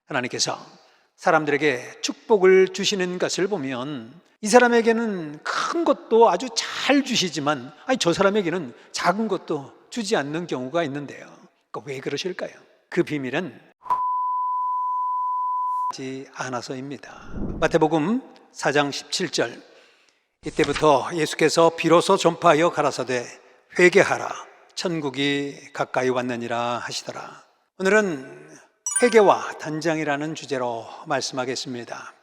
하나님께서 사람들에게 축복을 주시는 것을 보면 이 사람에게는 큰 것도 아주 잘 주시지만 저 사람에게는 작은 것도 주지 않는 경우가 있는데요. 왜 그러실까요? 그 비밀은 하지 않아서입니다. 마태복음 4장 17절, 이때부터 예수께서 비로소 전파하여 가라사대 회개하라 천국이 가까이 왔느니라 하시더라. 오늘은 회개와 단장이라는 주제로 말씀하겠습니다.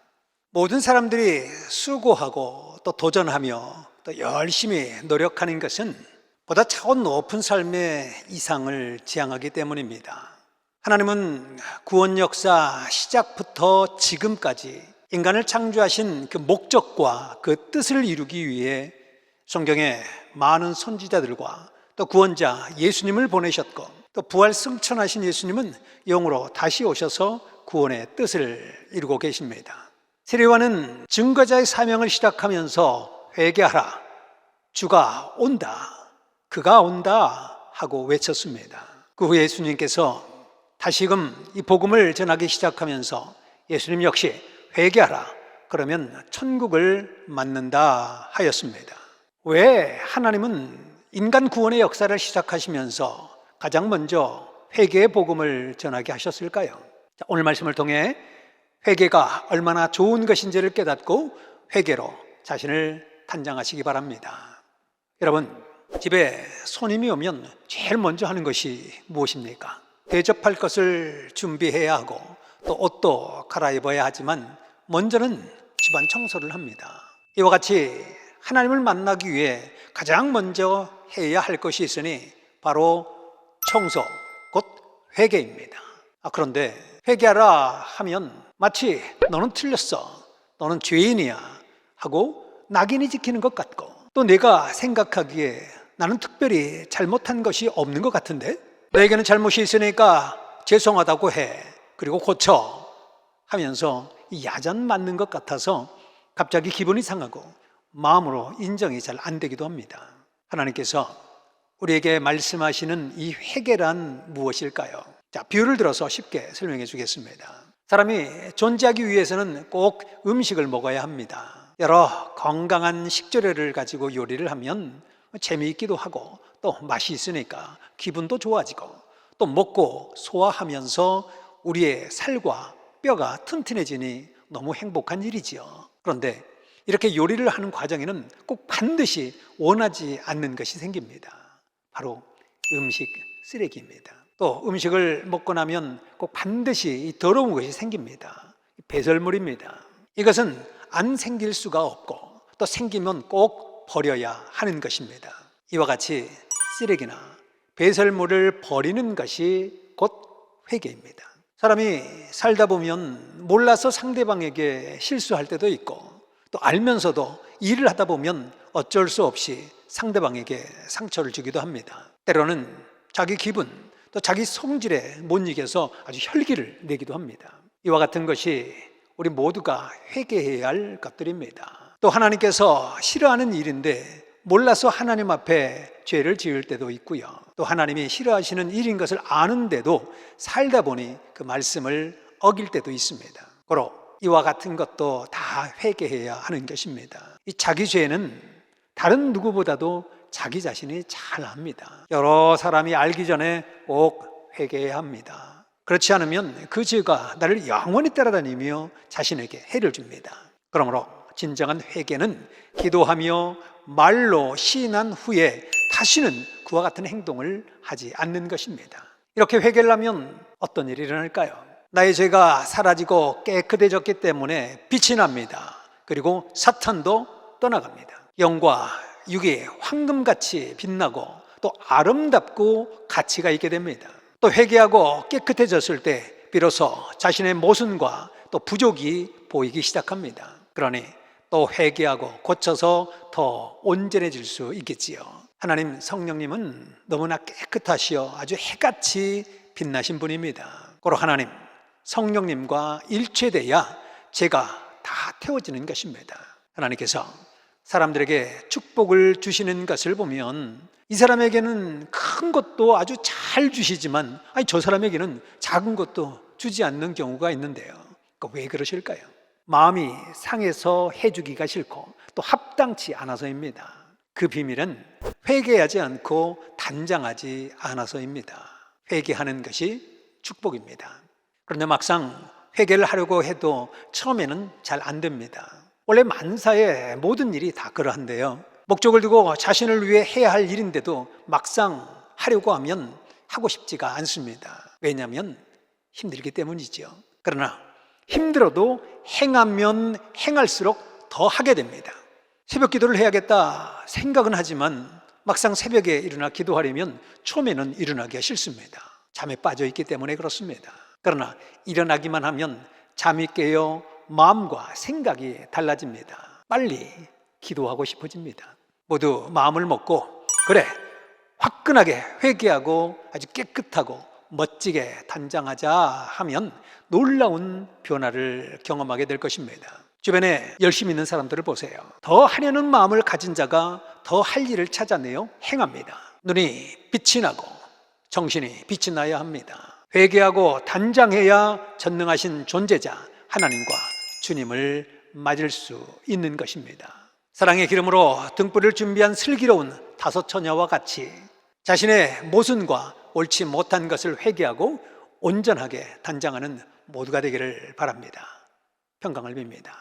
모든 사람들이 수고하고 또 도전하며 또 열심히 노력하는 것은 보다 차원 높은 삶의 이상을 지향하기 때문입니다. 하나님은 구원 역사 시작부터 지금까지 인간을 창조하신 그 목적과 그 뜻을 이루기 위해 성경에 많은 선지자들과 또 구원자 예수님을 보내셨고, 또 부활 승천하신 예수님은 영으로 다시 오셔서 구원의 뜻을 이루고 계십니다. 세례요한은 증거자의 사명을 시작하면서 회개하라, 주가 온다, 그가 온다 하고 외쳤습니다. 그 후에 예수님께서 다시금 이 복음을 전하기 시작하면서 예수님 역시 회개하라, 그러면 천국을 맞는다 하였습니다. 왜 하나님은 인간 구원의 역사를 시작하시면서 가장 먼저 회개의 복음을 전하게 하셨을까요? 오늘 말씀을 통해 회개가 얼마나 좋은 것인지를 깨닫고 회개로 자신을 단장하시기 바랍니다. 여러분, 집에 손님이 오면 제일 먼저 하는 것이 무엇입니까? 대접할 것을 준비해야 하고 또 옷도 갈아입어야 하지만 먼저는 집안 청소를 합니다. 이와 같이 하나님을 만나기 위해 가장 먼저 해야 할 것이 있으니 바로 청소, 곧 회개입니다. 그런데 회개하라 하면 마치 너는 틀렸어, 너는 죄인이야 하고 낙인이 찍히는 것 같고, 또 내가 생각하기에 나는 특별히 잘못한 것이 없는 것 같은데, 너에게는 잘못이 있으니까 죄송하다고 해, 그리고 고쳐 하면서 야단 맞는 것 같아서 갑자기 기분이 상하고 마음으로 인정이 잘 안 되기도 합니다. 하나님께서 우리에게 말씀하시는 이 회개란 무엇일까요? 비유를 들어서 쉽게 설명해 주겠습니다. 사람이 존재하기 위해서는 꼭 음식을 먹어야 합니다. 여러 건강한 식재료를 가지고 요리를 하면 재미있기도 하고 또 맛이 있으니까 기분도 좋아지고, 또 먹고 소화하면서 우리의 살과 뼈가 튼튼해지니 너무 행복한 일이지요. 그런데 이렇게 요리를 하는 과정에는 꼭 반드시 원하지 않는 것이 생깁니다. 바로 음식 쓰레기입니다. 또 음식을 먹고 나면 꼭 반드시 더러운 것이 생깁니다. 배설물입니다. 이것은 안 생길 수가 없고 또 생기면 꼭 버려야 하는 것입니다. 이와 같이 쓰레기나 배설물을 버리는 것이 곧 회개입니다. 사람이 살다 보면 몰라서 상대방에게 실수할 때도 있고, 또 알면서도 일을 하다 보면 어쩔 수 없이 상대방에게 상처를 주기도 합니다. 때로는 자기 기분, 또 자기 성질에 못 이겨서 아주 혈기를 내기도 합니다. 이와 같은 것이 우리 모두가 회개해야 할 것들입니다. 또 하나님께서 싫어하는 일인데 몰라서 하나님 앞에 죄를 지을 때도 있고요, 또 하나님이 싫어하시는 일인 것을 아는데도 살다 보니 그 말씀을 어길 때도 있습니다. 고로 이와 같은 것도 다 회개해야 하는 것입니다. 이 자기 죄는 다른 누구보다도 자기 자신이 잘 압니다. 여러 사람이 알기 전에 꼭 회개해야 합니다. 그렇지 않으면 그 죄가 나를 영원히 따라다니며 자신에게 해를 줍니다. 그러므로 진정한 회개는 기도하며 말로 시인한 후에 다시는 그와 같은 행동을 하지 않는 것입니다. 이렇게 회개를 하면 어떤 일이 일어날까요? 나의 죄가 사라지고 깨끗해졌기 때문에 빛이 납니다. 그리고 사탄도 떠나갑니다. 영과 육이 황금같이 빛나고 또 아름답고 가치가 있게 됩니다. 또 회개하고 깨끗해졌을 때 비로소 자신의 모순과 또 부족이 보이기 시작합니다. 그러니 또 회개하고 고쳐서 더 온전해질 수 있겠지요. 하나님 성령님은 너무나 깨끗하시어 아주 해같이 빛나신 분입니다. 고로 하나님 성령님과 일체돼야 죄가 다 태워지는 것입니다. 하나님께서 사람들에게 축복을 주시는 것을 보면 이 사람에게는 큰 것도 아주 잘 주시지만 저 사람에게는 작은 것도 주지 않는 경우가 있는데요. 왜 그러실까요? 마음이 상해서 해주기가 싫고 또 합당치 않아서입니다. 그 비밀은 회개하지 않고 단장하지 않아서입니다. 회개하는 것이 축복입니다. 그런데 막상 회개를 하려고 해도 처음에는 잘 안 됩니다. 원래 만사의 모든 일이 다 그러한데요. 목적을 두고 자신을 위해 해야 할 일인데도 막상 하려고 하면 하고 싶지가 않습니다. 왜냐하면 힘들기 때문이죠. 그러나 힘들어도 행하면 행할수록 더 하게 됩니다. 새벽 기도를 해야겠다 생각은 하지만 막상 새벽에 일어나 기도하려면 처음에는 일어나기가 싫습니다. 잠에 빠져 있기 때문에 그렇습니다. 그러나 일어나기만 하면 잠이 깨어 마음과 생각이 달라집니다. 빨리 기도하고 싶어집니다. 모두 마음을 먹고 그래 화끈하게 회개하고 아주 깨끗하고 멋지게 단장하자 하면 놀라운 변화를 경험하게 될 것입니다. 주변에 열심히 있는 사람들을 보세요. 더 하려는 마음을 가진 자가 더 할 일을 찾아내어 행합니다. 눈이 빛이 나고 정신이 빛이 나야 합니다. 회개하고 단장해야 전능하신 존재자 하나님과 주님을 맞을 수 있는 것입니다. 사랑의 기름으로 등불을 준비한 슬기로운 다섯 처녀와 같이 자신의 모순과 옳지 못한 것을 회개하고 온전하게 단장하는 모두가 되기를 바랍니다. 평강을 빕니다.